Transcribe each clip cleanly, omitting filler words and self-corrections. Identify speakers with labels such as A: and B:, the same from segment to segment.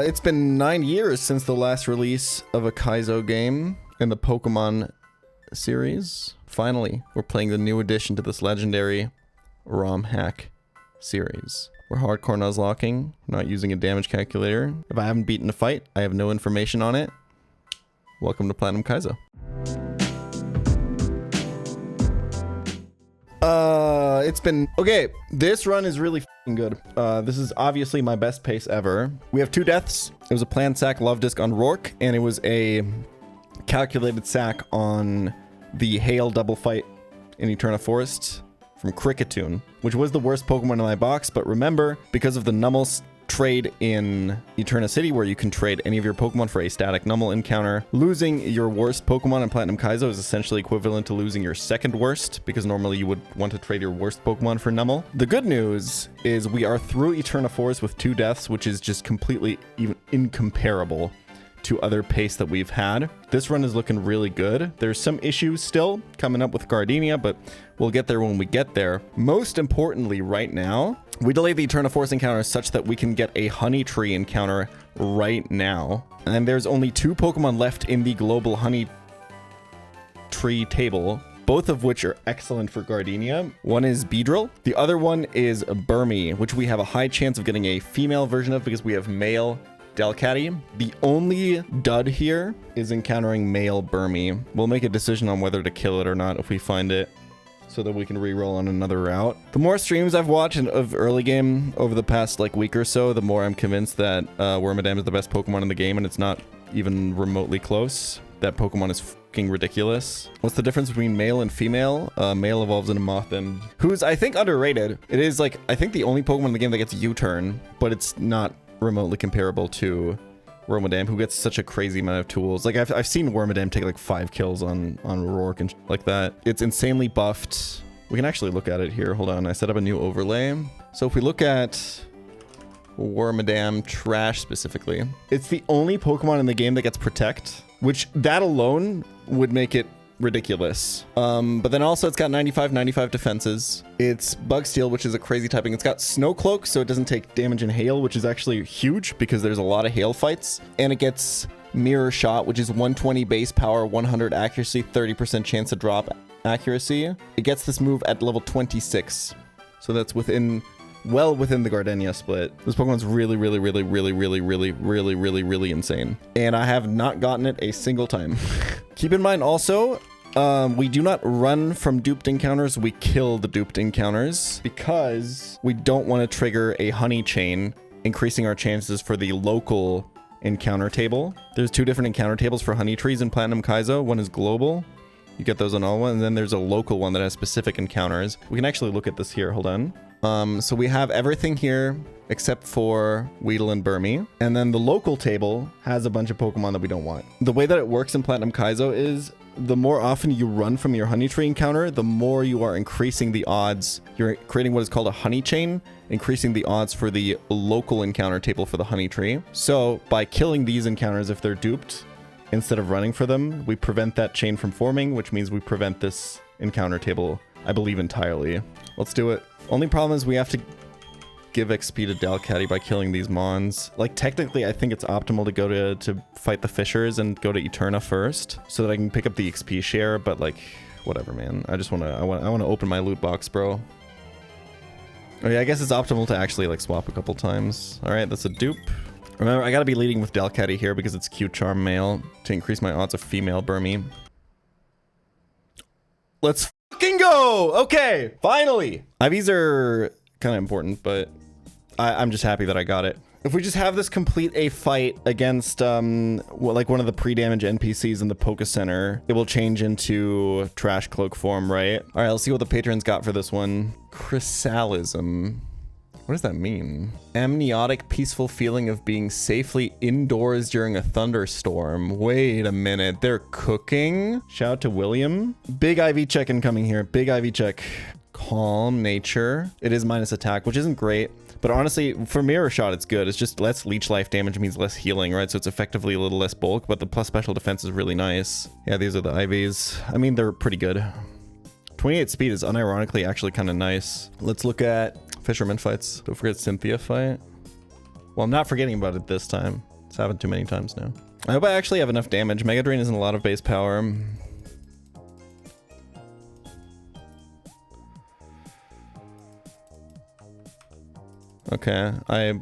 A: It's been 9 years since the last release of a Kaizo game in the Pokemon series. Finally, we're playing the new addition to this legendary ROM hack series. We're hardcore nuzlocking, not using a damage calculator. If I haven't beaten a fight, I have no information on it. Welcome to Platinum Kaizo. It's been... Okay, this run is really f***ing good. This is obviously my best pace ever. We have 2 deaths. It was a planned sack love disc on Rourke, and it was a calculated sack on the Hail double fight in Eterna Forest from Cricketune, which was the worst Pokemon in my box. But remember, because of the Nummels trade in Eterna City, where you can trade any of your Pokemon for a static Nummel encounter, losing your worst Pokemon in Platinum Kaizo is essentially equivalent to losing your second worst, because normally you would want to trade your worst Pokemon for Nummel. The good news is we are through Eterna Forest with 2 deaths, which is just completely even incomparable to other pace that we've had. This run is looking really good. There's some issues still coming up with Gardenia, but we'll get there when we get there. Most importantly right now, we delayed the Eterna Forest encounter such that we can get a Honey Tree encounter right now. And there's only 2 Pokemon left in the global Honey Tree table, both of which are excellent for Gardenia. One is Beedrill. The other one is Burmy, which we have a high chance of getting a female version of because we have male Delcatty. The only dud here is encountering male Burmy. We'll make a decision on whether to kill it or not if we find it, so that we can reroll on another route. The more streams I've watched of early game over the past week or so, the more I'm convinced that Wormadam is the best Pokemon in the game, and it's not even remotely close. That Pokemon is fucking ridiculous. What's the difference between male and female? Male evolves into Mothim, who's I think underrated. It is I think the only Pokemon in the game that gets U-turn, but it's not remotely comparable to Wormadam, who gets such a crazy amount of tools. I've seen Wormadam take 5 kills on Rourke and like that. It's insanely buffed. We can actually look at it here. Hold on, I set up a new overlay. So if we look at Wormadam Trash specifically, it's the only Pokemon in the game that gets Protect, which that alone would make it ridiculous. But then also it's got 95 defenses. It's Bug Steel, which is a crazy typing. It's got Snow Cloak, so it doesn't take damage in hail, which is actually huge because there's a lot of hail fights. And it gets Mirror Shot, which is 120 base power, 100 accuracy, 30% chance to drop accuracy. It gets this move at level 26, so that's well within the Gardenia split. This Pokemon's really insane, and I have not gotten it a single time. Keep in mind also, we do not run from duped encounters, we kill the duped encounters because we don't want to trigger a honey chain, increasing our chances for the local encounter table. There's 2 different encounter tables for honey trees in Platinum Kaizo. One is global, you get those on all one, and then there's a local one that has specific encounters. We can actually look at this here, hold on. So we have everything here except for Weedle and Burmy. And then the local table has a bunch of Pokemon that we don't want. The way that it works in Platinum Kaizo is the more often you run from your Honey Tree encounter, the more you are increasing the odds. You're creating what is called a honey chain, increasing the odds for the local encounter table for the Honey Tree. So by killing these encounters, if they're duped, instead of running for them, we prevent that chain from forming, which means we prevent this encounter table, I believe, entirely. Let's do it. Only problem is we have to give XP to Delcatty by killing these Mons. Technically, I think it's optimal to go to fight the Fishers and go to Eterna first, so that I can pick up the XP share, but whatever, man. I want to open my loot box, bro. Oh yeah, I guess it's optimal to actually swap a couple times. All right, that's a dupe. Remember, I gotta be leading with Delcatty here because it's Cute Charm male to increase my odds of female Burmy. Let's fucking go! Okay, finally! IVs are kind of important, but I'm just happy that I got it. If we just have this complete a fight against one of the pre-damage NPCs in the Poke Center, it will change into Trash Cloak form, right? All right, let's see what the patrons got for this one. Chrysalism. What does that mean? Amniotic peaceful feeling of being safely indoors during a thunderstorm. Wait a minute, they're cooking? Shout out to William. Big IV check incoming here, big IV check. Calm nature. It is minus attack, which isn't great, but honestly, for Mirror Shot, it's good. It's just less leech life damage means less healing, right? So it's effectively a little less bulk, but the plus special defense is really nice. Yeah, these are the IVs. I mean, they're pretty good. 28 speed is unironically actually kind of nice. Let's look at Fisherman fights. Don't forget Cynthia fight. Well, I'm not forgetting about it this time. It's happened too many times now. I hope I actually have enough damage. Mega Drain isn't a lot of base power. Okay, I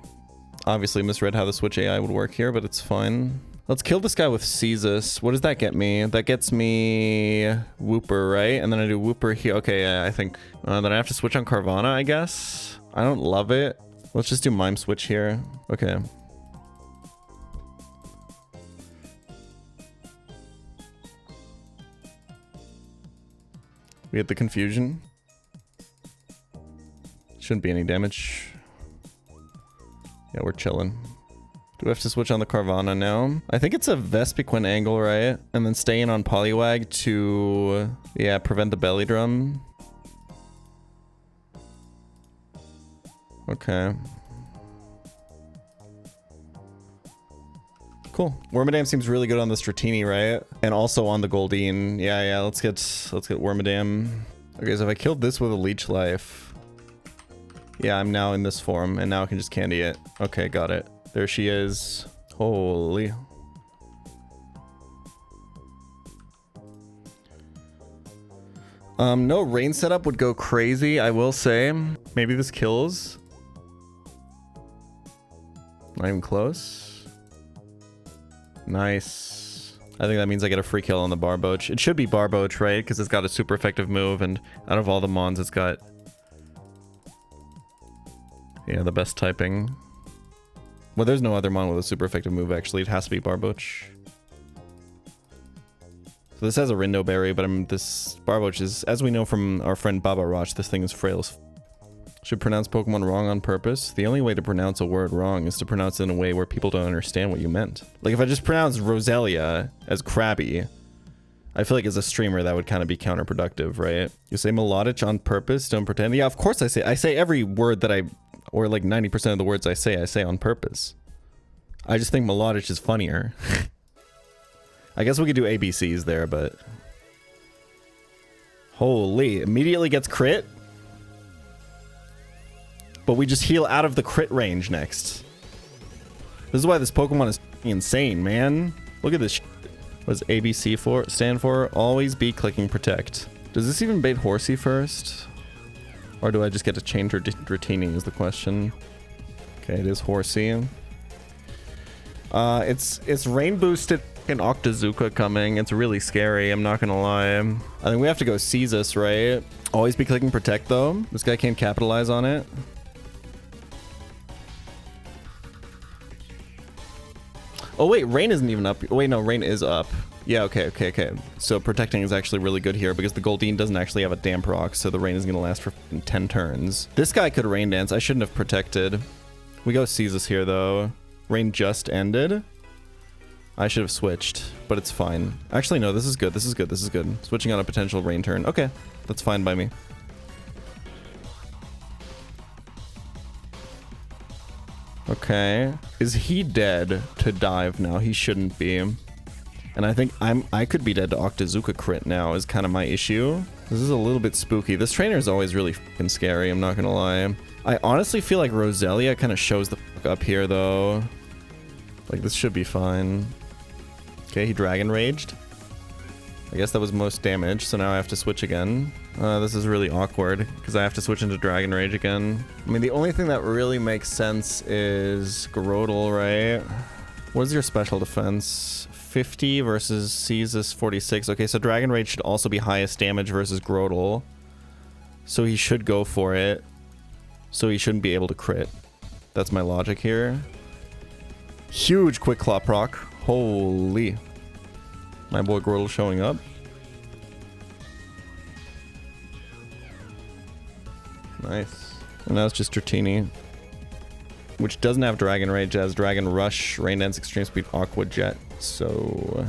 A: obviously misread how the Switch AI would work here, but it's fine. Let's kill this guy with Caesus. What does that get me? That gets me Whooper, right? And then I do Whooper here. Okay, yeah, I think. Then I have to switch on Carvana, I guess. I don't love it. Let's just do Mime Switch here. Okay. We get the confusion. Shouldn't be any damage. Yeah, we're chilling. Do we have to switch on the Carvana now? I think it's a Vespiquen angle, right? And then stay in on Poliwag to, yeah, prevent the belly drum. Okay. Cool. Wormadam seems really good on the Stratini, right? And also on the Goldeen. Yeah, let's get Wormadam. Okay, so if I killed this with a Leech Life. Yeah, I'm now in this form, and now I can just candy it. Okay, got it. There she is. Holy. No rain setup would go crazy, I will say. Maybe this kills. Not even close. Nice. I think that means I get a free kill on the Barboach. It should be Barboach, right? Because it's got a super effective move, and out of all the mons, it's got... yeah, the best typing. Well, there's no other mon with a super effective move, actually. It has to be Barboach. So this has a Rindo Berry, but this Barboach is, as we know from our friend Baba Roch, this thing is frail as f. Should pronounce Pokemon wrong on purpose? The only way to pronounce a word wrong is to pronounce it in a way where people don't understand what you meant. Like if I just pronounce Roselia as Krabby, I feel like as a streamer that would kind of be counterproductive, right? You say Melodic on purpose, don't pretend. Yeah, of course I say every word that or like 90% of the words I say on purpose. I just think Melodic is funnier. I guess we could do ABCs there, but... holy, immediately gets crit? But we just heal out of the crit range next. This is why this Pokemon is insane, man. Look at this shit. What does ABC stand for? Always be clicking protect. Does this even bait Horsey first? Or do I just get to change Dratini is the question. Okay, it is Horsey. It's rain boosted and Octazooka coming. It's really scary, I'm not gonna lie. I think we have to go Caesus, right? Always be clicking protect though. This guy can't capitalize on it. Oh wait, rain isn't even up. Wait, no, rain is up. Yeah, okay. So protecting is actually really good here because the Goldeen doesn't actually have a damp rock, so the rain is gonna last for 10 turns. This guy could rain dance. I shouldn't have protected. We go Caesus here though. Rain just ended. I should have switched, but it's fine. Actually, no, this is good. This is good. Switching on a potential rain turn. Okay, that's fine by me. Okay. Is he dead to dive now? He shouldn't be. And I think I could be dead to Octazooka crit now is kind of my issue. This is a little bit spooky. This trainer is always really fucking scary, I'm not gonna lie. I honestly feel like Roselia kind of shows the fuck up here though. Like this should be fine. Okay, he Dragon Raged. I guess that was most damage, so now I have to switch again. This is really awkward, because I have to switch into Dragon Rage again. I mean, the only thing that really makes sense is Grotle, right? What is your special defense? 50 versus Caesus 46. Okay, so Dragon Rage should also be highest damage versus Grotle. So he should go for it. So he shouldn't be able to crit. That's my logic here. Huge Quick Claw proc. Holy. My boy Grotle showing up. Nice. And now it's just Dratini, which doesn't have Dragon Rage, has Dragon Rush, Rain Dance, Extreme Speed, Aqua Jet. So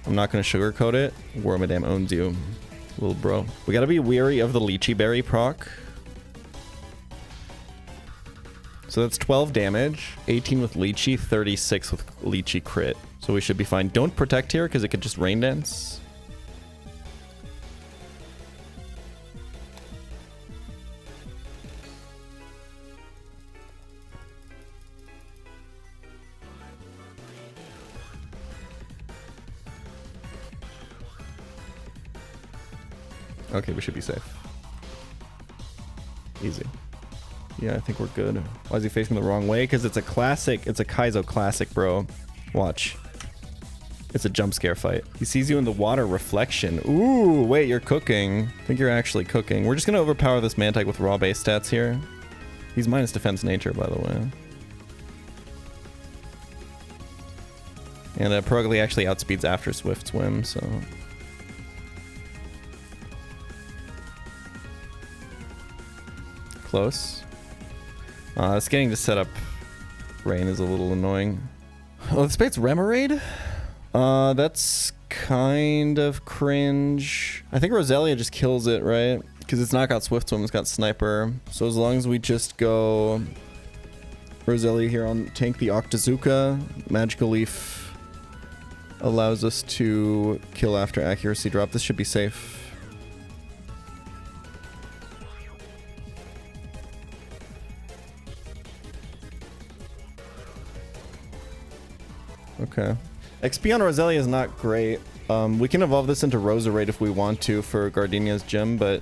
A: I'm not going to sugarcoat it. Wormadam owns you, little bro. We got to be weary of the Lychee Berry proc. So that's 12 damage, 18 with Lychee, 36 with Lychee crit. So we should be fine. Don't protect here because it could just Rain Dance. Okay, we should be safe. Easy. Yeah, I think we're good. Why is he facing the wrong way? Because it's a classic. It's a Kaizo Classic, bro. Watch. It's a jump scare fight. He sees you in the water reflection. Ooh, wait, you're cooking. I think you're actually cooking. We're just going to overpower this Mantike with raw base stats here. He's minus defense nature, by the way. And Perugly actually outspeeds after Swift Swim, so... Close. This getting to set up Rain is a little annoying. Oh, this bait's Remoraid? That's kind of cringe. I think Roselia just kills it, right? Because it's not got Swift Swim, it's got Sniper. So as long as we just go Roselia here on tank the Octazooka, Magical Leaf allows us to kill after accuracy drop. This should be safe. Okay. XP on Roselia is not great. We can evolve this into Roserade if we want to for Gardenia's gym, but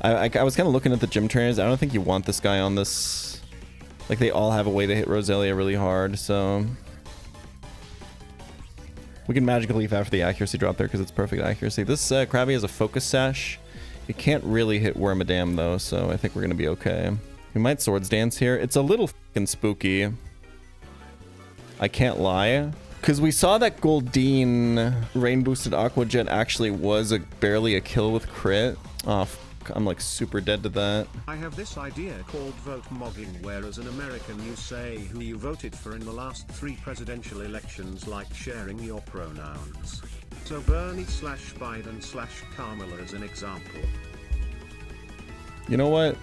A: I was kind of looking at the gym trainers. I don't think you want this guy on this. Like, they all have a way to hit Roselia really hard, so... We can Magical Leaf after the accuracy drop there because it's perfect accuracy. This Krabby has a Focus Sash. It can't really hit Wormadam though, so I think we're going to be okay. We might Swords Dance here. It's a little fucking spooky. I can't lie. Because we saw that Goldeen Rain Boosted Aqua Jet actually was barely a kill with crit. Oh, I'm like super dead to that.
B: I have this idea called vote mogging, where as an American you say who you voted for in the last 3 presidential elections, like sharing your pronouns. So Bernie/Biden/Kamala as an example.
A: You know what?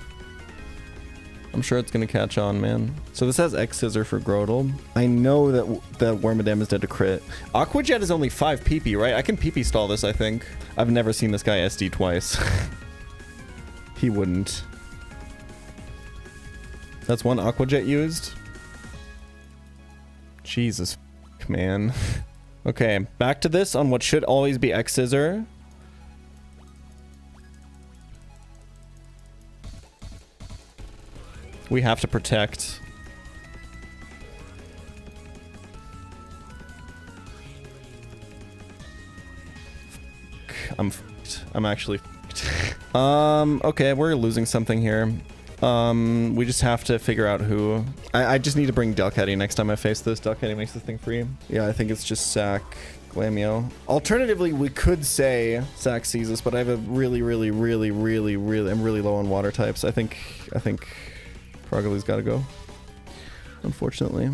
A: I'm sure it's gonna catch on, man. So this has X Scissor for Grodel. I know that Wormadam is dead to crit. Aqua Jet is only 5 PP, right? I can PP stall this, I think. I've never seen this guy SD twice. He wouldn't. That's 1 Aqua Jet used. Jesus, man. Okay, back to this on what should always be X Scissor. We have to protect. I'm fucked. I'm actually fucked. Okay, we're losing something here. We just have to figure out who. I just need to bring Delcatty next time I face this. Delcatty makes this thing free. Yeah, I think it's just Sack, Glamio. Alternatively, we could say Sack sees us, but I have a I'm really low on water types. I think Froggy's got to go, unfortunately.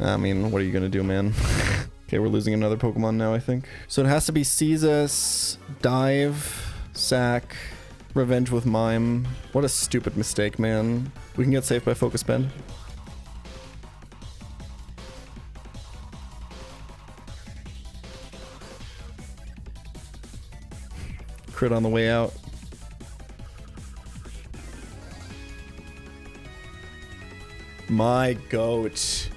A: I mean, what are you going to do, man? Okay, we're losing another Pokemon now, I think. So it has to be Seize Us, Dive, Sack, Revenge with Mime. What a stupid mistake, man. We can get safe by Focus Bend. Crit on the way out. My goat.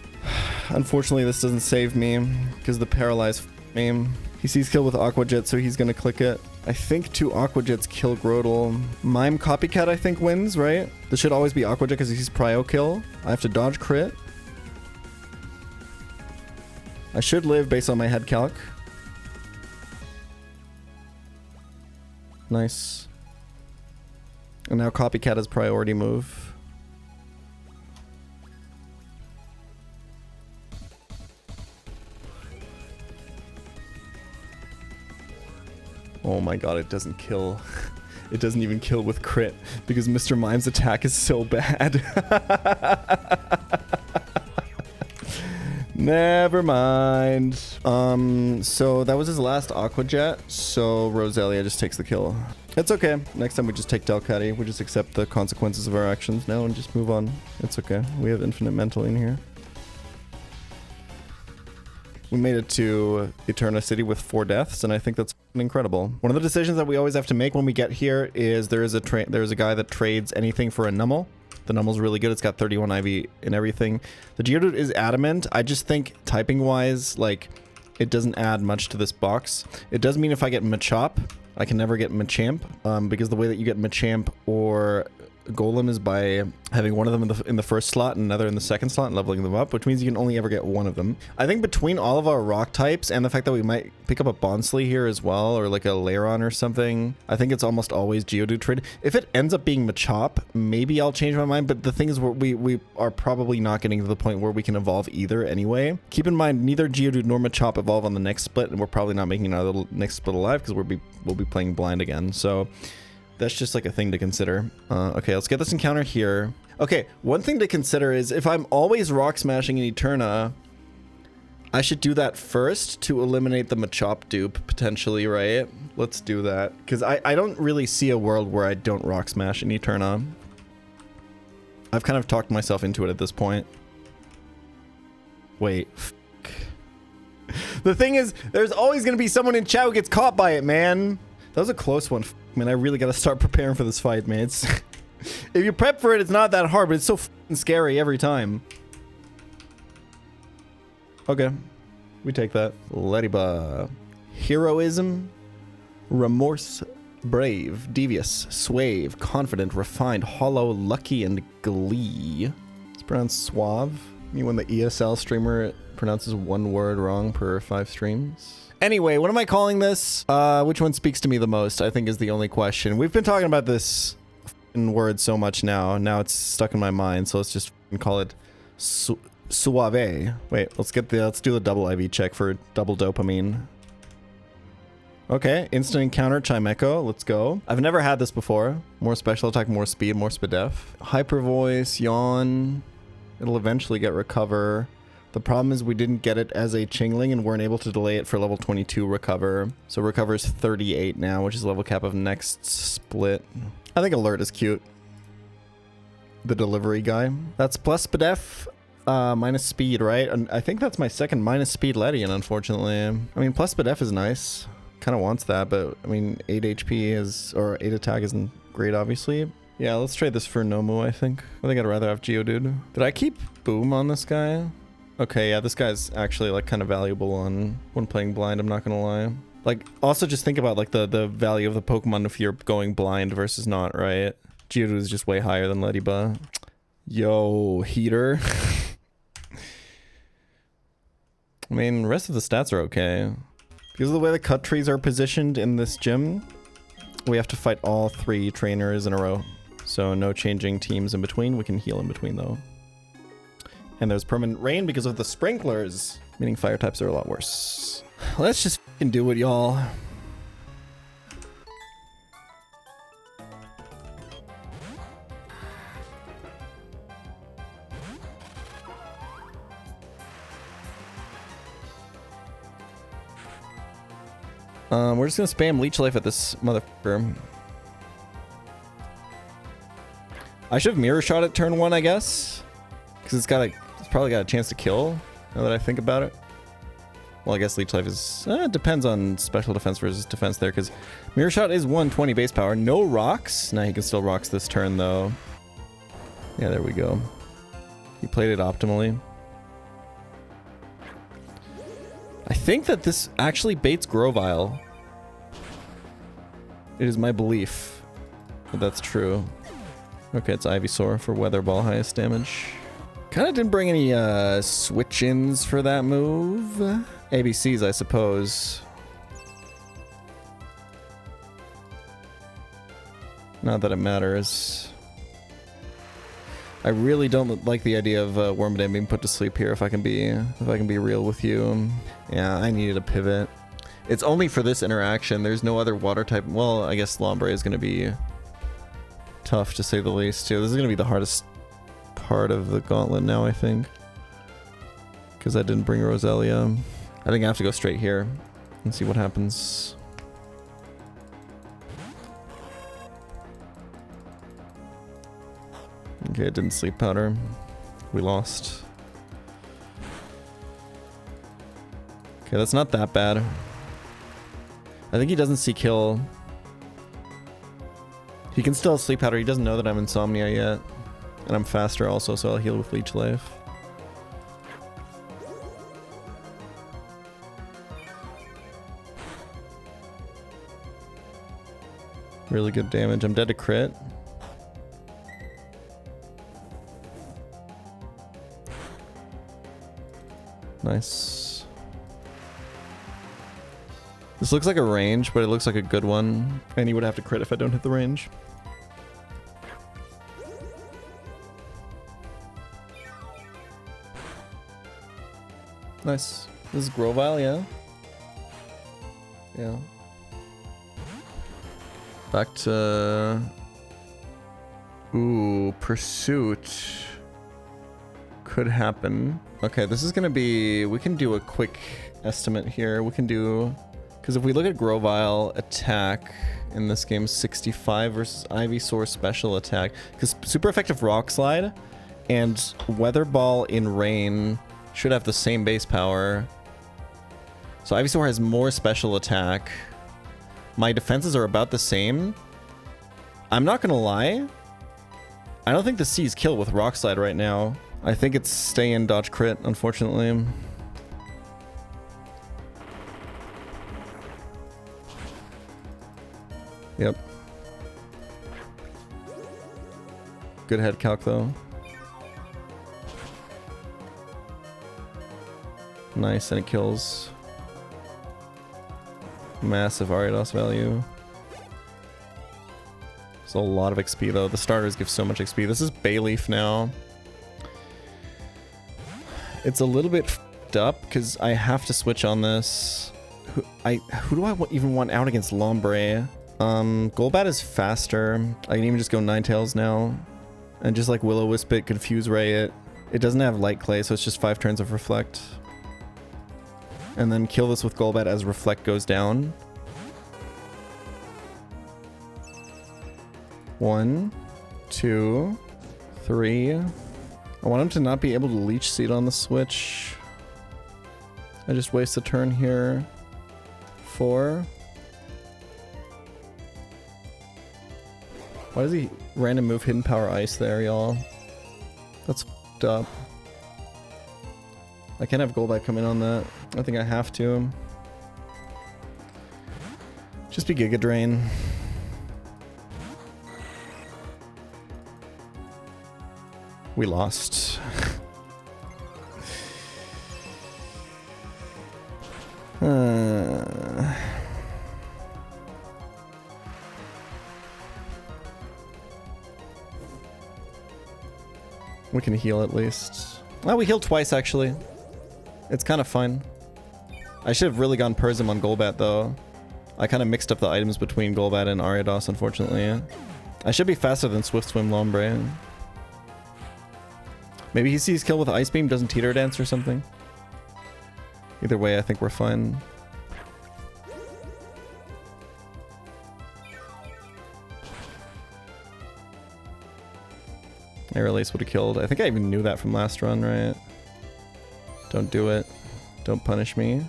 A: Unfortunately, this doesn't save me because the paralyzed me. He sees kill with Aqua Jet, so he's gonna click it. I think 2 Aqua Jets kill Grodel. Mime Copycat, I think, wins, right? This should always be Aqua Jet because he's Prio kill. I have to dodge crit. I should live based on my head calc. Nice. And now Copycat is priority move. Oh my god, it doesn't kill. It doesn't even kill with crit because Mr. Mime's attack is so bad. Never mind. So that was his last Aqua Jet, so Roselia just takes the kill. It's okay. Next time we just take Delcatty. We just accept the consequences of our actions now and just move on. It's okay. We have infinite mental in here. We made it to Eterna City with 4 deaths, and I think that's incredible. One of the decisions that we always have to make when we get here is there is a guy that trades anything for a Numel. The normal's really good. It's got 31 IV and everything. The Geodude is adamant. I just think typing wise, like, it doesn't add much to this box. It does mean if I get Machop, I can never get Machamp, because the way that you get Machamp or Golem is by having one of them in the first slot and another in the second slot and leveling them up, which means you can only ever get one of them. I think between all of our rock types and the fact that we might pick up a Bonsly here as well, or like a Lairon or something, I think it's almost always Geodude trade. If it ends up being Machop, maybe I'll change my mind, but the thing is we are probably not getting to the point where we can evolve either anyway. Keep in mind, neither Geodude nor Machop evolve on the next split, and we're probably not making another next split alive because we'll be playing blind again. So that's just like a thing to consider. Okay, let's get this encounter here. Okay, one thing to consider is if I'm always rock smashing in Eterna, I should do that first to eliminate the Machop dupe, potentially, right? Let's do that. Because I don't really see a world where I don't rock smash in Eterna. I've kind of talked myself into it at this point. Wait. The thing is, there's always going to be someone in chat who gets caught by it, man. That was a close one. Man, I really got to start preparing for this fight, man. If you prep for it, it's not that hard, but it's so scary every time. Okay. We take that. Lediba. Heroism. Remorse. Brave. Devious. Suave. Confident. Refined. Hollow. Lucky. And glee. It's pronounced suave. I mean, when the ESL streamer pronounces one word wrong per 5 streams. Anyway, what am I calling this? Which one speaks to me the most, I think is the only question. We've been talking about this word so much now. Now it's stuck in my mind, so let's just call it suave. Wait, let's do the double IV check for double dopamine. Okay, instant encounter, Chimecho, let's go. I've never had this before. More special attack, more speed, more spadef. Hyper voice, yawn. It'll eventually get recover. The problem is we didn't get it as a Chingling and weren't able to delay it for level 22 recover. So recover's 38 now, which is level cap of next split. I think alert is cute. The delivery guy. That's plus spadef, minus speed, right? And I think that's my second minus speed Ledian, unfortunately. I mean, plus spadef is nice. Kind of wants that, but I mean, 8 HP is, or 8 attack isn't great, obviously. Yeah, let's trade this for Nomu, I think. I think I'd rather have Geodude. Did I keep Boom on this guy? Okay, yeah, this guy's actually like kind of valuable on when playing blind, I'm not gonna lie. Like, also just think about like the value of the Pokemon if you're going blind versus not, right? Geodude is just way higher than Lediba. Yo, heater. I mean, the rest of the stats are okay. Because of the way the cut trees are positioned in this gym, we have to fight all 3 trainers in a row. So no changing teams in between. We can heal in between though. And there's permanent rain because of the sprinklers, meaning fire types are a lot worse. Let's just fucking do it, y'all. We're just gonna spam Leech Life at this motherfucker. I should have Mirror Shot at turn 1, I guess. Because it's probably got a chance to kill, now that I think about it. Well, I guess Leech Life is... it depends on special defense versus defense there, because Mirror Shot is 120 base power. No rocks. Now he can still rocks this turn, though. Yeah, there we go. He played it optimally. I think that this actually baits Grovyle. It is my belief that that's true. Okay, it's Ivysaur for Weather Ball, highest damage. Kind of didn't bring any switch-ins for that move. ABCs, I suppose. Not that it matters. I really don't like the idea of Wormadam being put to sleep here. If I can be real with you, yeah, I needed a pivot. It's only for this interaction. There's no other water type. Well, I guess Lombre is going to be tough to say the least too. This is going to be the hardest part of the gauntlet now, I think, because I didn't bring Roselia. I think I have to go straight here and see what happens. Okay, it didn't sleep powder. We lost. Okay, that's not that bad. I think he doesn't see kill. He can still sleep powder. He doesn't know that I'm Insomnia yet. And I'm faster also, so I'll heal with Leech Life. Really good damage. I'm dead to crit. Nice. This looks like a range, but it looks like a good one. And he would have to crit if I don't hit the range. Nice. This is Grovile, yeah? Yeah. Back to... Ooh, Pursuit. Could happen. Okay, this is gonna be... We can do a quick estimate here. We can do... Because if we look at Grovile attack in this game, 65 versus Ivysaur special attack. Because super effective Rock Slide and Weather Ball in Rain should have the same base power. So Ivysaur has more special attack. My defenses are about the same. I'm not gonna lie. I don't think the C's kill with Rock Slide right now. I think it's stay in dodge crit, unfortunately. Yep. Good head calc though. Nice, and it kills. Massive Ariados value. It's a lot of XP though. The starters give so much XP. This is Bayleaf now. It's a little bit f***ed up because I have to switch on this. Who do I even want out against Lombre? Golbat is faster. I can even just go Ninetales now. And just like Will-O-Wisp it, Confuse Ray it. It doesn't have Light Clay, so it's just 5 turns of Reflect. And then kill this with Golbat as Reflect goes down. 1, 2, 3. I want him to not be able to Leech Seed on the switch. I just waste a turn here. 4. Why does he random move Hidden Power Ice there, y'all? That's f***ed up. I can't have Golbat come in on that. I think I have to. Just be Giga Drain. We lost. We can heal at least. Oh, we healed twice actually. It's kind of fun. I should have really gone Persim on Golbat though. I kind of mixed up the items between Golbat and Ariados, unfortunately. I should be faster than Swift Swim Lombre. Maybe he sees kill with Ice Beam, doesn't Teeter Dance or something. Either way, I think we're fine. Air Release would have killed. I think I even knew that from last run, right? Don't do it. Don't punish me.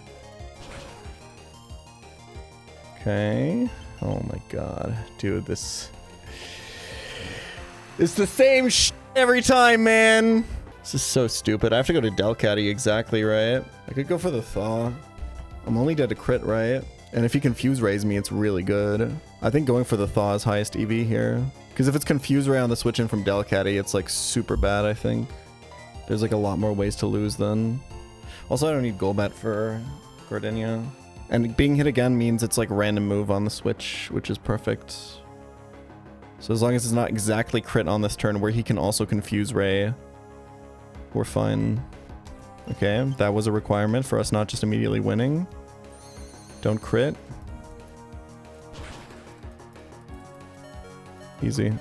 A: Okay. Oh my god. Dude, this... It's the same sh every time, man! This is so stupid. I have to go to Delcatty exactly, right? I could go for the Thaw. I'm only dead to crit, right? And if he Confuse Rays me, it's really good. I think going for the Thaw is highest EV here. Because if it's Confuse Ray on the switch in from Delcatty, it's like super bad, I think. There's like a lot more ways to lose then. Also, I don't need Golbat for Gardenia. And being hit again means it's like random move on the switch, which is perfect. So as long as it's not exactly crit on this turn where he can also Confuse Ray, we're fine. Okay, that was a requirement for us not just immediately winning. Don't crit. Easy.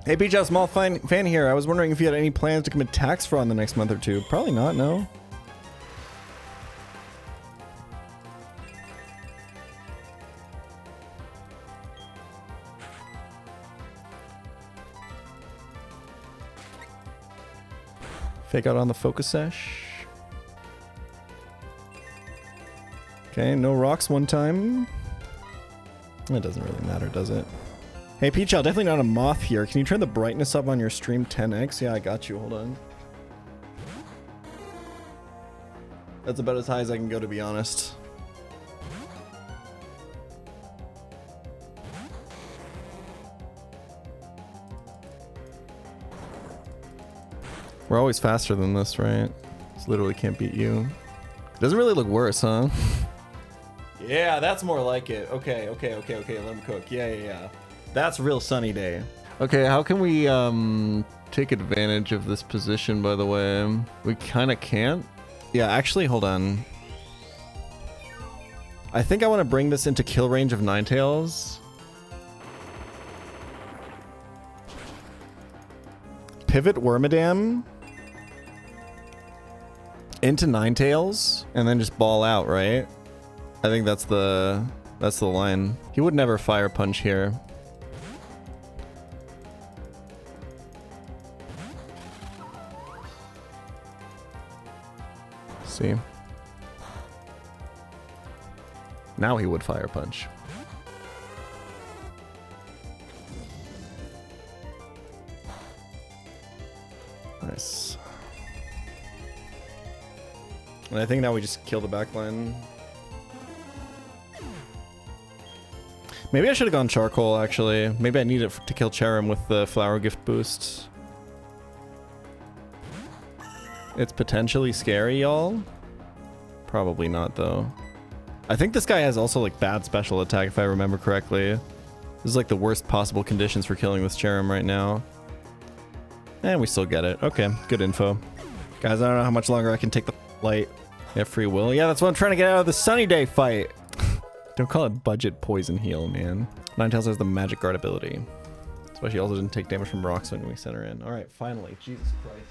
A: Hey pChal, small fan here. I was wondering if you had any plans to commit tax fraud in the next month or two. Probably not, no. Fake out on the Focus Sash. Okay, no rocks one time. It doesn't really matter, does it? Hey, pChal, definitely not a moth here. Can you turn the brightness up on your stream 10x? Yeah, I got you. Hold on. That's about as high as I can go, to be honest. We're always faster than this, right? This literally can't beat you. It doesn't really look worse, huh? Yeah, that's more like it. Okay, let him cook. Yeah. That's real sunny day. Okay, how can we take advantage of this position, by the way? We kind of can't. Yeah, actually, hold on. I think I want to bring this into kill range of Ninetales. Pivot Wormadam into Ninetales and then just ball out, right? I think that's the line. He would never fire punch here. See? Now he would fire punch. Nice. And I think now we just kill the backline. Maybe I should have gone charcoal, actually. Maybe I need it to kill Cherim with the flower gift boost. It's potentially scary, y'all. Probably not, though. I think this guy has also, like, bad special attack, if I remember correctly. This is, like, the worst possible conditions for killing this Cherim right now. And we still get it. Okay, good info. Guys, I don't know how much longer I can take the light. Yeah, free will. Yeah, that's what I'm trying to get out of the sunny day fight. Don't call it budget poison heal, man. Ninetales has the magic guard ability. Especially also didn't take damage from rocks when we sent her in. Alright, finally. Jesus Christ.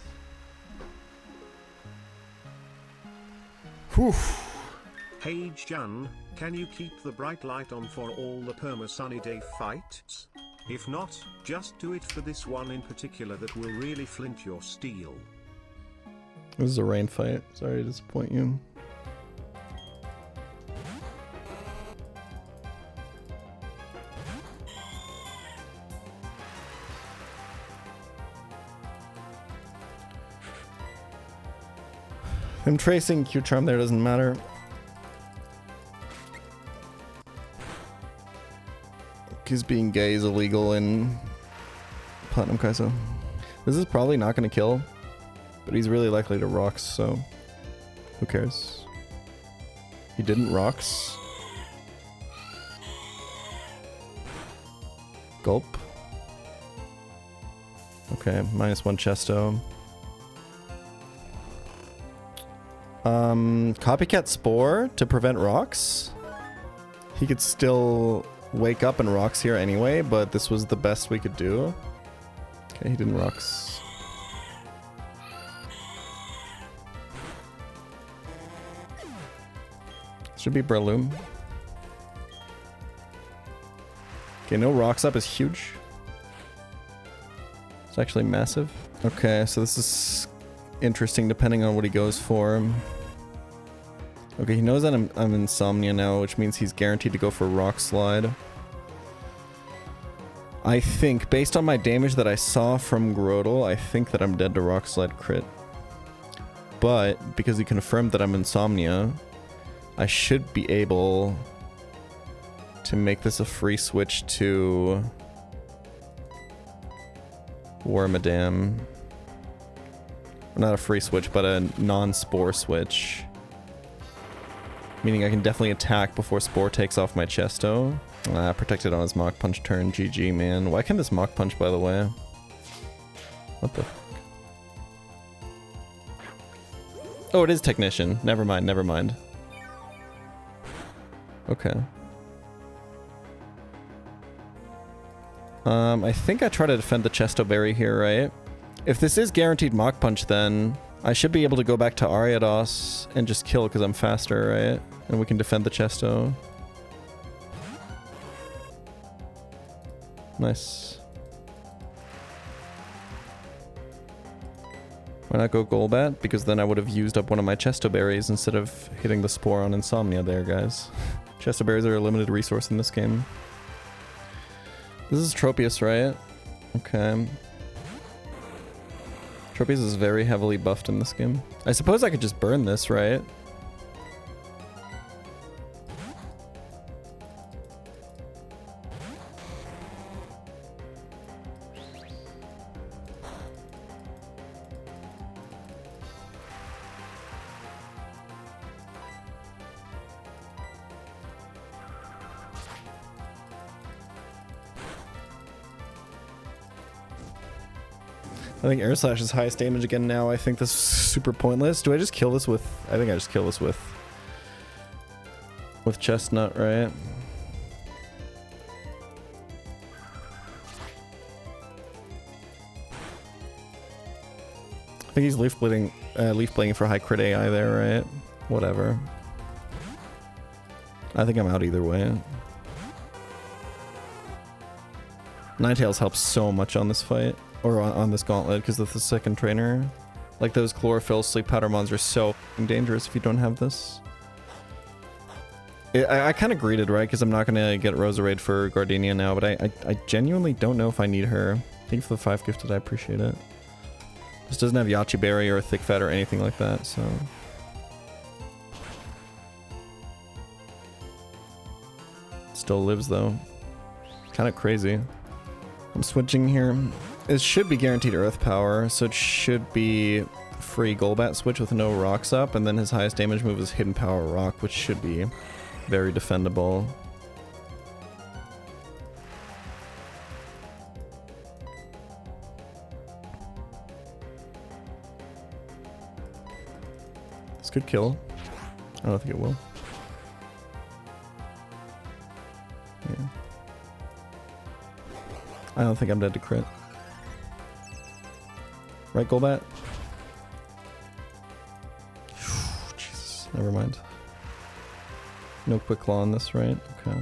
A: Whew.
B: Hey Jan, can you keep the bright light on for all the perma sunny day fights? If not, just do it for this one in particular that will really flint your steel.
A: This is a rain fight. Sorry to disappoint you. Him tracing Q-Charm there doesn't matter. Because being gay is illegal in Platinum Kaizo. This is probably not going to kill, but he's really likely to rocks, so who cares? He didn't rocks. Gulp. Okay, -1 Chesto. Copycat Spore to prevent rocks. He could still wake up and rocks here anyway, but this was the best we could do. Okay, he didn't rocks. Should be Breloom. Okay, no rocks up is huge. It's actually massive. Okay, so this is interesting depending on what he goes for. Okay, he knows that I'm Insomnia now, which means he's guaranteed to go for Rock Slide. I think, based on my damage that I saw from Grodel, I think that I'm dead to Rock Slide crit. But, because he confirmed that I'm Insomnia, I should be able to make this a free switch to Wormadam. Not a free switch, but a non-Spore switch. Meaning I can definitely attack before Spore takes off my Chesto. Protected on his Mach Punch turn. GG, man. Why can this Mach Punch, by the way? What the fuck? Oh, it is Technician. Never mind, never mind. Okay. I think I try to defend the Chesto Berry here, right? If this is guaranteed Mach Punch, then I should be able to go back to Ariados and just kill because I'm faster, right? And we can defend the Chesto. Nice. Why not go Golbat? Because then I would have used up one of my Chesto Berries instead of hitting the Spore on Insomnia there, guys. Chesto Berries are a limited resource in this game. This is Tropius, right? Okay. Tropius is very heavily buffed in this game. I suppose I could just burn this, right? I think Air Slash is highest damage again now. I think this is super pointless. Do I just kill this with... I think I just kill this with Chestnut, right? I think he's leaf blading for high crit AI there, right? Whatever. I think I'm out either way. Ninetales helps so much on this fight. Or on this gauntlet, because of the second trainer. Like those chlorophyll sleep powder mons are so dangerous if you don't have this. I kind of greeted, right? Because I'm not going to get Roserade for Gardenia now, but I genuinely don't know if I need her. Thank you for the 5 gifted, I appreciate it. This doesn't have Yachi Berry or Thick Fat or anything like that, so... Still lives though. Kind of crazy. I'm switching here. It should be guaranteed earth power, so it should be free Golbat switch with no rocks up, and then his highest damage move is hidden power rock, which should be very defendable. This could kill. I don't think it will. Yeah. I don't think I'm dead to crit. Right, Golbat? Jesus, never mind. No quick claw on this, right? Okay.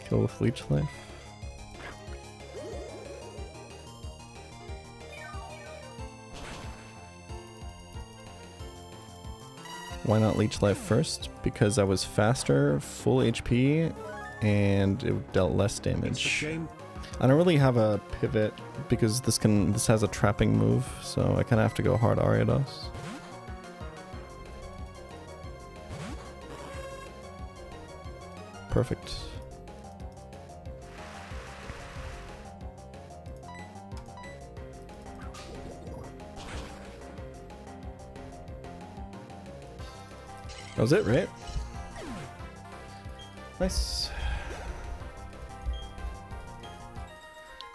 A: Kill with Leech Life. Why not Leech Life first? Because I was faster, full HP, and it dealt less damage. I don't really have a pivot because this has a trapping move, so I kind of have to go hard Ariados. Perfect. That was it, right? Nice.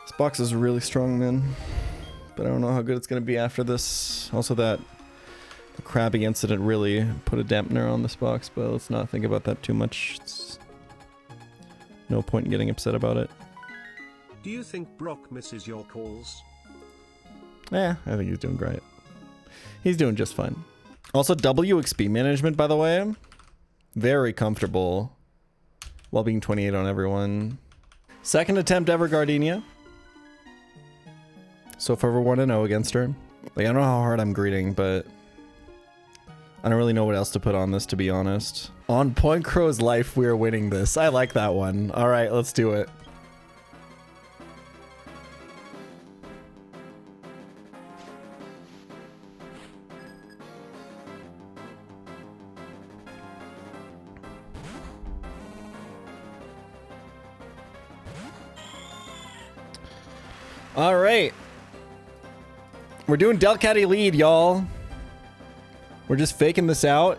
A: This box is really strong, man. But I don't know how good it's going to be after this. Also, the Krabby incident really put a dampener on this box, but let's not think about that too much. It's no point in getting upset about it.
B: Do you think Brock misses your calls?
A: Yeah, I think he's doing great. He's doing just fine. Also, WXP management, by the way, very comfortable while being 28 on everyone. Second attempt ever Gardenia. So far we're 1-0 against her. Like, I don't know how hard I'm greeting, but I don't really know what else to put on this, to be honest. On Point Crow's life, we are winning this. I like that one. All right, let's do it. All right. We're doing Delcatty lead, y'all. We're just faking this out.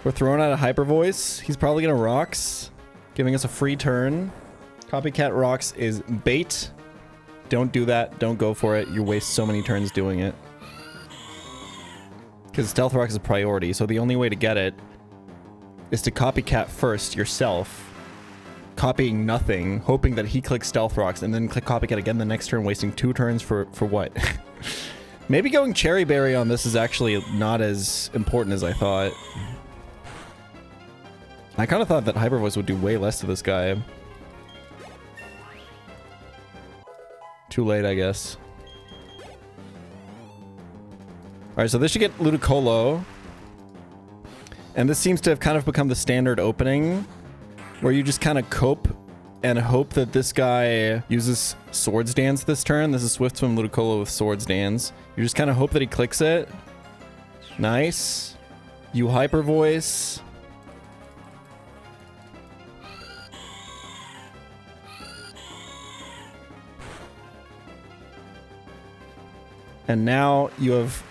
A: We're throwing out a Hyper Voice. He's probably gonna Rocks, giving us a free turn. Copycat Rocks is bait. Don't do that. Don't go for it. You waste so many turns doing it. Because Stealth Rock is a priority, so the only way to get it is to copycat first yourself, copying nothing, hoping that he clicks Stealth Rocks, and then click copycat again the next turn, wasting 2 turns for what? Maybe going Cherry Berry on this is actually not as important as I thought. I kind of thought that Hyper Voice would do way less to this guy. Too late, I guess. Alright, so this should get Ludicolo. And this seems to have kind of become the standard opening, where you just kind of cope and hope that this guy uses Swords Dance this turn. This is Swift Swim Ludicolo with Swords Dance. You just kind of hope that he clicks it. Nice. You Hyper Voice. And now you have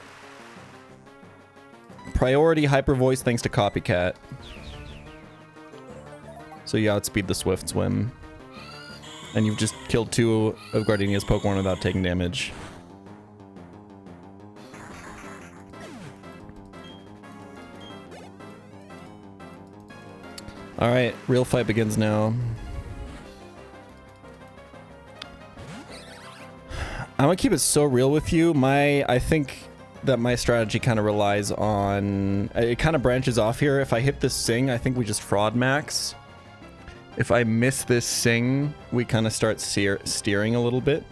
A: priority Hyper Voice thanks to Copycat. So you outspeed the Swift Swim. And you've just killed 2 of Gardenia's Pokemon without taking damage. Alright, real fight begins now. I'm gonna keep it so real with you. I think that my strategy kind of relies on... It kind of branches off here. If I hit this Sing, I think we just Fraud Max. If I miss this Sing, we kind of start steering a little bit.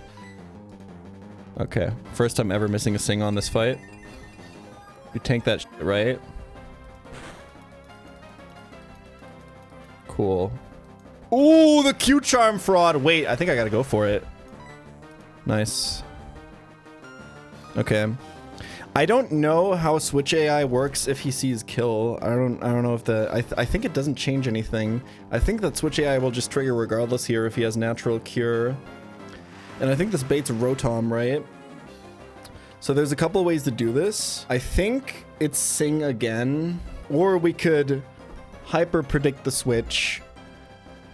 A: Okay, first time ever missing a Sing on this fight. You tank that shit, right? Cool. Ooh, the Q-Charm fraud. Wait, I think I gotta go for it. Nice. Okay. I don't know how Switch AI works if he sees kill. I don't know if the... I think it doesn't change anything. I think that Switch AI will just trigger regardless here if he has Natural Cure. And I think this baits Rotom, right? So there's a couple of ways to do this. I think it's Sing again. Or we could Hyper Predict the switch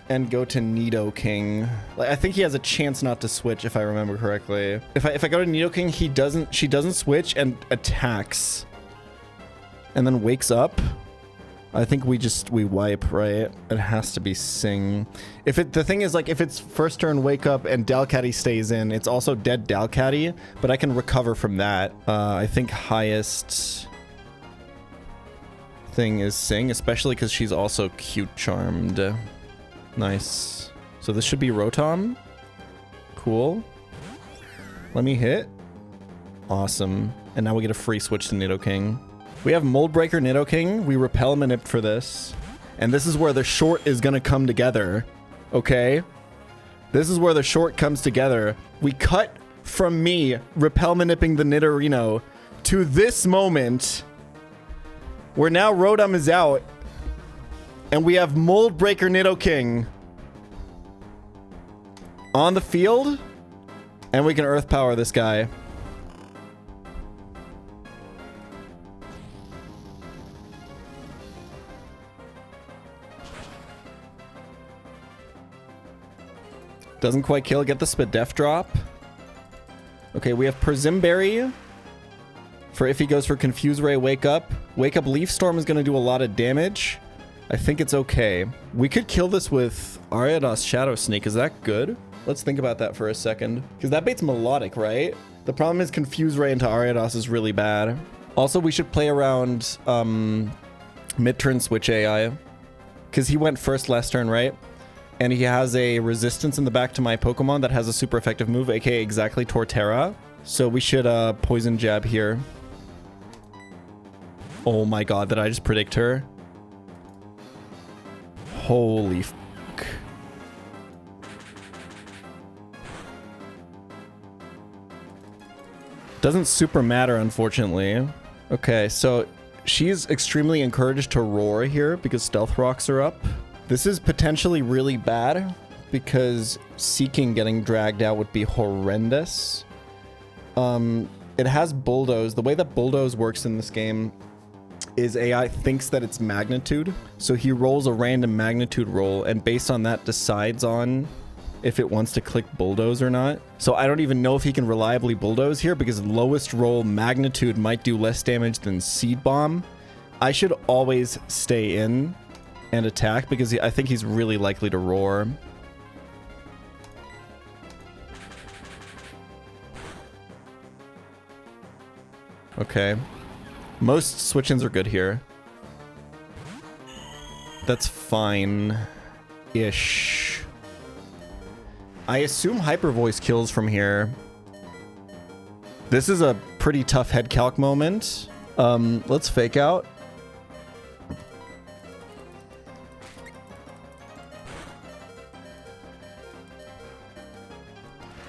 A: and go to Nidoking. Like, I think he has a chance not to switch if I remember correctly. If I go to Nidoking, she doesn't switch and attacks. And then wakes up. I think we wipe, right? It has to be Sing. The thing is, like, if it's first turn wake up and Dalcatty stays in, it's also dead Dalcatty, but I can recover from that. I think highest thing is Sing, especially because she's also cute charmed. Nice. So this should be Rotom. Cool. Let me hit. Awesome. And now we get a free switch to Nidoking. We have Mold Breaker Nidoking. We Repel Manip for this. And this is where the short is going to come together. Okay? This is where the short comes together. We cut from me Repel Manipping the Nidorino to this moment where now Rotom is out. And we have Mold Breaker Nidoking on the field. And we can Earth Power this guy. Doesn't quite kill. Get the Spadef drop. Okay, we have Persimberry. For if he goes for Confuse Ray, Wake Up. Wake Up Leaf Storm is going to do a lot of damage. I think it's okay. We could kill this with Ariados Shadow Sneak. Is that good? Let's think about that for a second. Because that bait's Melodic, right? The problem is Confuse Ray into Ariados is really bad. Also, we should play around mid-turn Switch AI. Because he went first last turn, right? And he has a resistance in the back to my Pokemon that has a super effective move, aka exactly Torterra. So we should Poison Jab here. Oh my god, did I just predict her? Holy fuck. Doesn't super matter, unfortunately. Okay, so she's extremely encouraged to roar here because Stealth Rocks are up. This is potentially really bad because Seeking getting dragged out would be horrendous. It has Bulldoze. The way that Bulldoze works in this game is AI thinks that it's magnitude. So he rolls a random magnitude roll and based on that decides on if it wants to click Bulldoze or not. So I don't even know if he can reliably Bulldoze here because lowest roll magnitude might do less damage than Seed Bomb. I should always stay in and attack because I think he's really likely to roar. Okay. Most switch-ins are good here. That's fine-ish. I assume Hyper Voice kills from here. This is a pretty tough head calc moment. Let's fake out.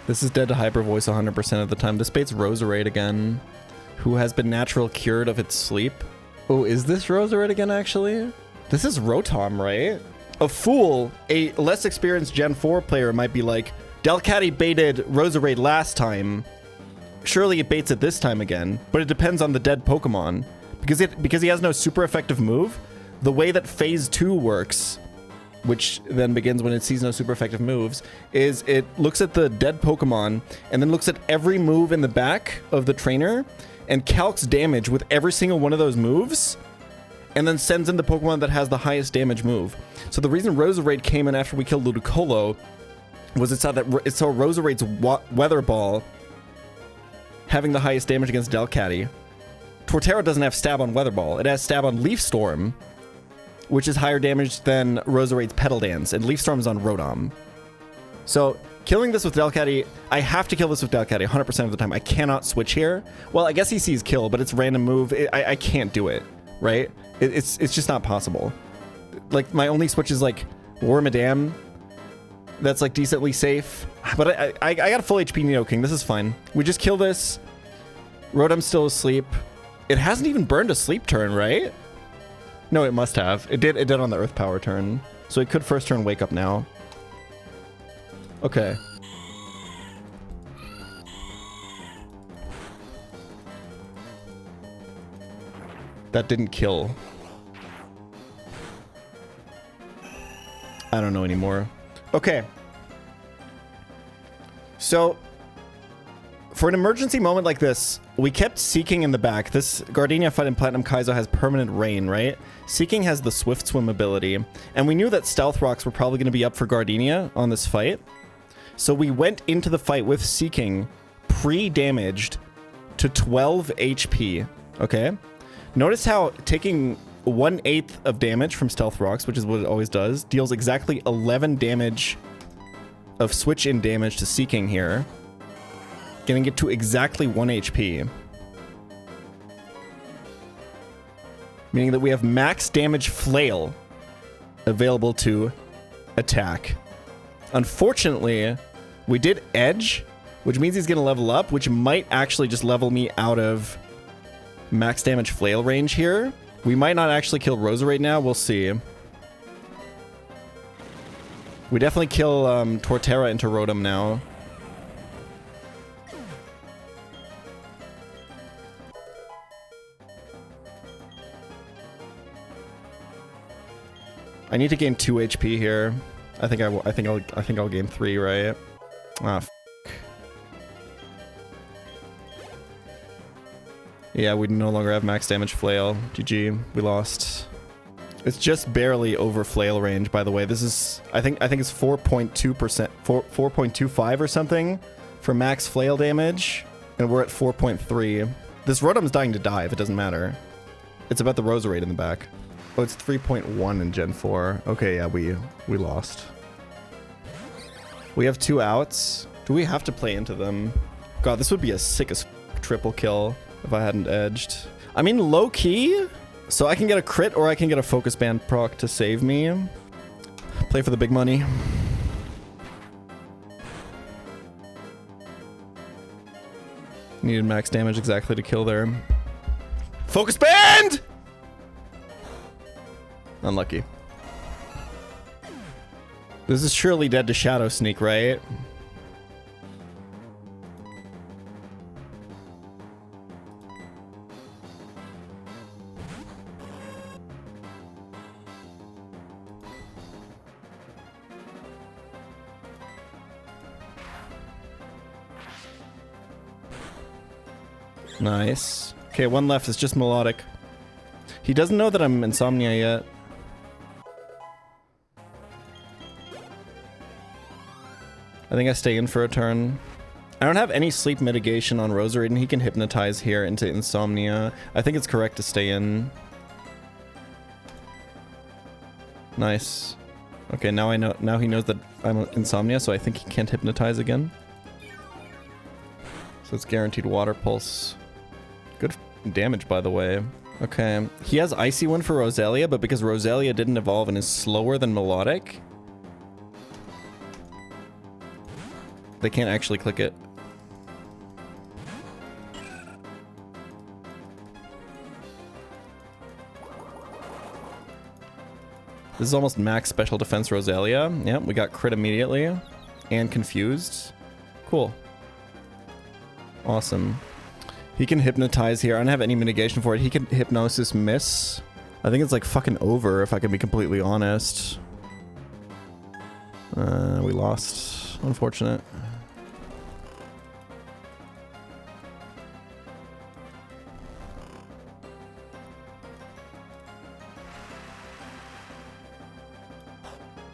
A: This is dead to Hyper Voice 100% of the time. This baits Roserade again, who has been natural cured of its sleep. Oh, is this Roserade again, actually? This is Rotom, right? A fool, a less experienced Gen 4 player might be like, Delcatty baited Roserade last time. Surely it baits it this time again. But it depends on the dead Pokemon. Because he has no super effective move, the way that Phase 2 works, which then begins when it sees no super effective moves, is it looks at the dead Pokemon and then looks at every move in the back of the trainer and calcs damage with every single one of those moves and then sends in the Pokemon that has the highest damage move. So the reason Roserade came in after we killed Ludicolo was it saw Roserade's Weather Ball having the highest damage against Delcatty. Torterra doesn't have stab on Weather Ball. It has stab on Leaf Storm, which is higher damage than Roserade's Petal Dance, and Leaf Storm is on Rotom. So killing this with Delcatty, I have to kill this with Delcatty 100% of the time. I cannot switch here. Well, I guess he sees kill, but it's random move. I can't do it, right? It's just not possible. Like, my only switch is like Wormadam. That's like decently safe. But I got a full HP Nidoking. This is fine. We just kill this. Rotom's still asleep. It hasn't even burned a sleep turn, right? No, it must have. It did on the Earth Power turn. So it could first turn wake up now. Okay. That didn't kill. I don't know anymore. Okay. So, for an emergency moment like this, we kept Seeking in the back. This Gardenia fight in Platinum Kaizo has permanent rain, right? Seeking has the Swift Swim ability, and we knew that Stealth Rocks were probably going to be up for Gardenia on this fight. So we went into the fight with Seeking pre-damaged to 12 HP, okay? Notice how taking 1/8 of damage from Stealth Rocks, which is what it always does, deals exactly 11 damage of switch-in damage to Seeking here. Getting it to exactly 1 HP. Meaning that we have max damage Flail available to attack. Unfortunately, we did Edge, which means he's going to level up, which might actually just level me out of max damage Flail range here. We might not actually kill Roserade now. We'll see. We definitely kill Torterra into Rotom now. I need to gain 2 HP here. I think I'll gain 3, right? Ah, f. Yeah, we no longer have max damage Flail. GG, we lost. It's just barely over Flail range, by the way. This is, I think it's 4.2%, 4.25 or something for max Flail damage, and we're at 4.3. This Rotom's dying to die if it doesn't matter. It's about the Roserade in the back. Oh, it's 3.1 in Gen 4. Okay, yeah, we lost. We have 2 outs. Do we have to play into them? God, this would be a sick as triple kill if I hadn't edged. I mean, low key. So I can get a crit or I can get a focus band proc to save me. Play for the big money. Needed max damage exactly to kill there. Focus band! Unlucky. This is surely dead to Shadow Sneak, right? Nice. Okay, 1 left. It's just Melodic. He doesn't know that I'm Insomnia yet. I think I stay in for a turn. I don't have any sleep mitigation on Roserade, and he can hypnotize here into Insomnia. I think it's correct to stay in. Nice. Okay, now I know. Now he knows that I'm insomnia, so I think he can't hypnotize again. So it's guaranteed water pulse. Good damage, by the way. Okay, he has Icy Wind for Roselia, but because Roselia didn't evolve and is slower than Melodic, they can't actually click it. This is almost max special defense Roselia. Yep, we got crit immediately. And confused. Cool. Awesome. He can hypnotize here. I don't have any mitigation for it. He can hypnosis miss. I think it's like fucking over, if I can be completely honest. We lost. Unfortunate.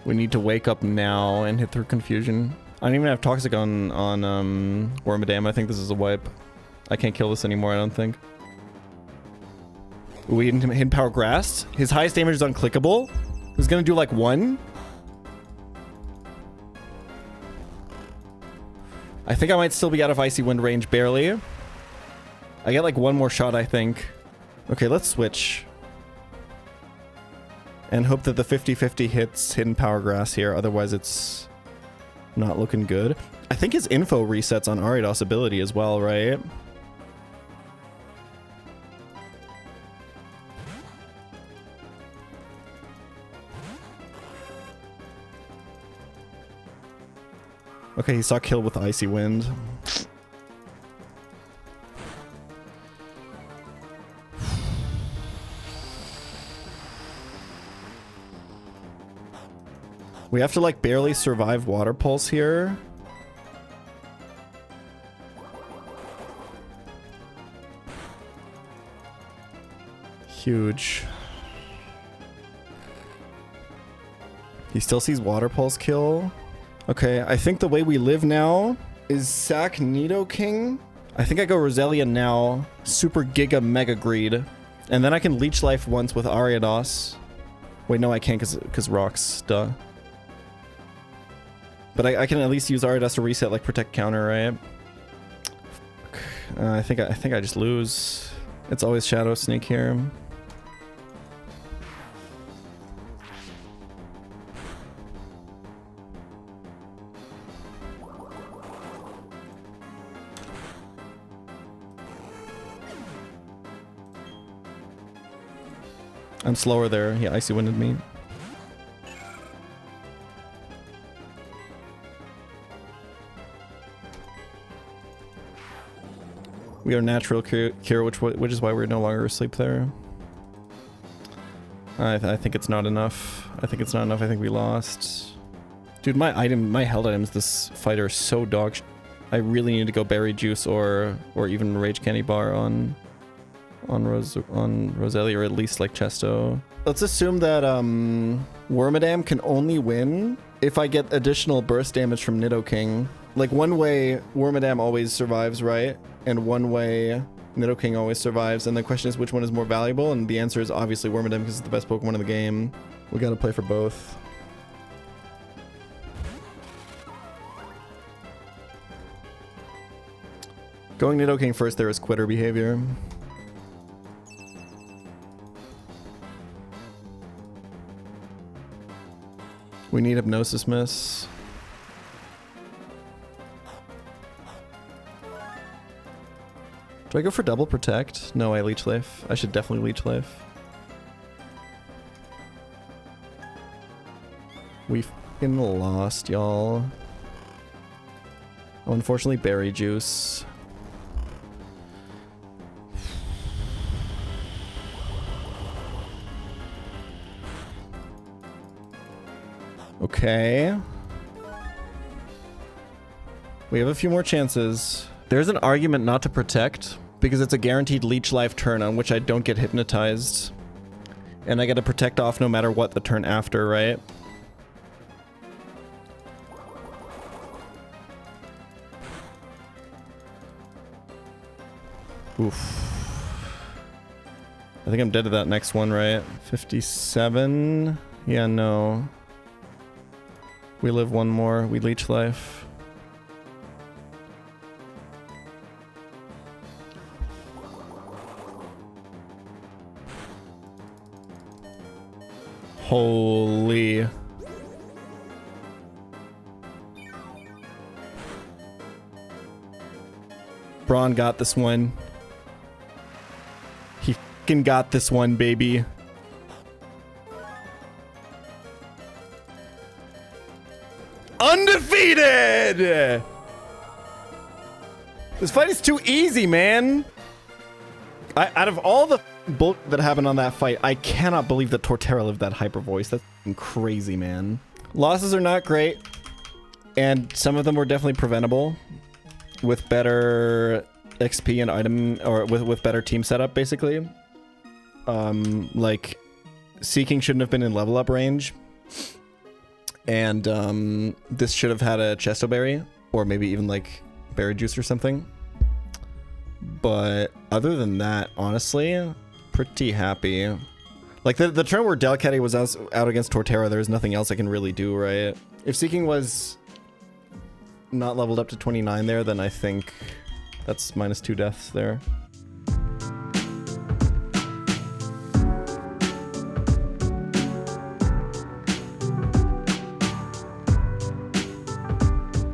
A: We need to wake up now and hit through confusion. I don't even have toxic on Wormadam. I think this is a wipe. I can't kill this anymore, I don't think. We hidden power grass. His highest damage is unclickable. He's gonna do like 1. I think I might still be out of Icy Wind range, barely. I get like 1 more shot, I think. Okay, let's switch. And hope that the 50-50 hits hidden power grass here, otherwise it's not looking good. I think his info resets on Ariados ability as well, right? Okay, he saw kill with Icy Wind. We have to like barely survive water pulse here. Huge. He still sees water pulse kill. Okay, I think the way we live now is sack Nidoking. I think I go Roselia now, super giga mega greed, and then I can leech life once with Ariados. Wait, no, I can't because rocks, duh. But I can at least use Ariados to reset like protect counter, right? I think I just lose. It's always Shadow Sneak here. I'm slower there. He Icy Winded me. We are natural cure, which is why we're no longer asleep there. I think it's not enough. I think it's not enough. I think we lost. Dude, my held items this fight are so dog shit. I really need to go Berry Juice or even Rage Candy Bar on Roselia, or at least like Chesto. Let's assume that Wormadam can only win if I get additional burst damage from Nidoking. Like one way Wormadam always survives, right? And one way Nidoking always survives. And the question is which one is more valuable? And the answer is obviously Wormadam because it's the best Pokemon in the game. We gotta play for both. Going Nidoking first there is quitter behavior. We need Hypnosis Miss. Do I go for double protect? No, I Leech Life. I should definitely Leech Life. We f***ing lost, y'all. Oh, unfortunately, Berry Juice. Okay. We have a few more chances. There's an argument not to protect because it's a guaranteed leech life turn on which I don't get hypnotized. And I get to protect off no matter what the turn after, right? Oof. I think I'm dead to that next one, right? 57? Yeah, no. We live one more. We leech life. Holy. Braun got this one. He fucking got this one, baby. Undefeated! This fight is too easy, man. Out of all the bulk that happened on that fight, I cannot believe that Torterra lived that hyper voice. That's crazy, man. Losses are not great, and some of them were definitely preventable with better XP and item, or with better team setup, basically. Like, Seeking shouldn't have been in level up range, and this should have had a Chesto Berry, or maybe even like Berry Juice or something. But other than that, honestly, pretty happy. Like the turn where Delcatty was out against Torterra, there's nothing else I can really do, right? If Seeking was not leveled up to 29 there, then I think that's -2 deaths there.